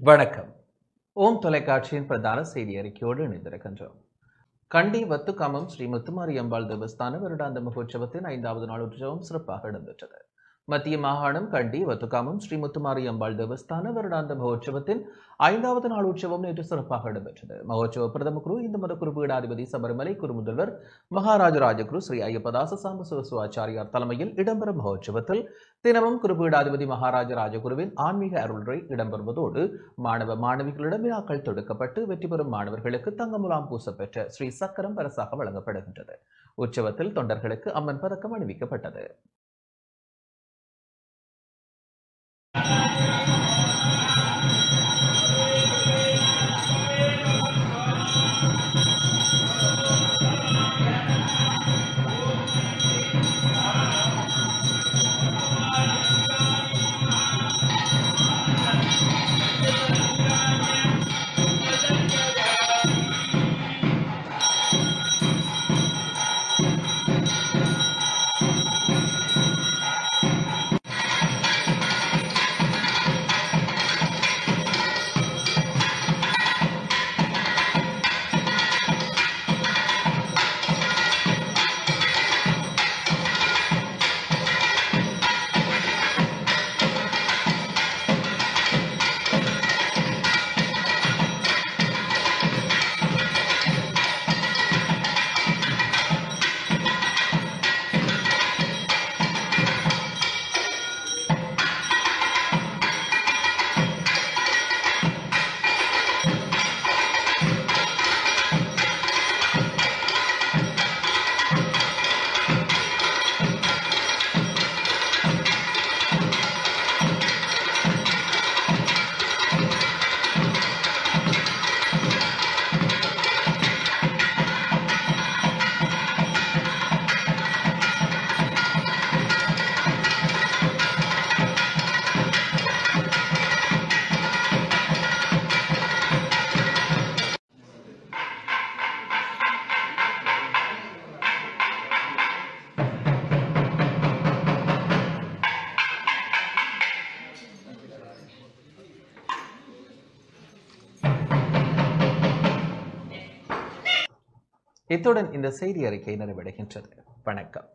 வணக்கம். ஓம் தொலைக்காட்சியின் பிரதான செய்தி அறிக்கையோடு இணைந்திருக்கின்றோம். கண்டி வத்துக்காமம் ஸ்ரீ முத்துமாரியம்பாள் தேவஸ்தான வருடாந்த மகோற்சவத்தின் 5வது நாள் உற்சவம் சிறப்பாக இடம்பெற்றது. மத்திய மாகாணம் கண்டி வத்துக்காமம் ஸ்ரீ முத்துமாரியம்பாள் தேவஸ்தான வருடாந்த மகோற்சவத்தின் 5வது நாள் உற்சவம் நேற்று சிறப்பாக இடம்பெற்றது. மகோற்சவ பிரதம குரு இந்து மத குரு பீடாதிபதி சபரிமலை குரு முதல்வர் மகாராஜ ராஜகுரு ஸ்ரீ ஐயப்பதாச சாம்பசிவசுவாச்சாரியார் தலைமையில் இடம்பெறும் மகோற்சவத்தில் தினமும் குருபீடாதிபதி மகாராஜ ராஜகுருவின் ஆன்மீக அருள்ரை இடம்பெறுவதோடு மாணவ மாணவிகளிடம் வினாக்கள் தொடுக்கப்பட்டு வெற்றி பெறும் மாணவர்களுக்கு தங்க முலாம் பூசப்பெற்ற ஸ்ரீ சக்கரம் பரிசாக வழங்கப்படுகின்றது. உற்சவத்தில் தொண்டர்களுக்கு அம்மன் பதக்கம் அணிவிக்கப்பட்டது. இத்துடன் இந்த செய்தி அறிக்கை நிறைவடைகின்றது. வணக்கம்.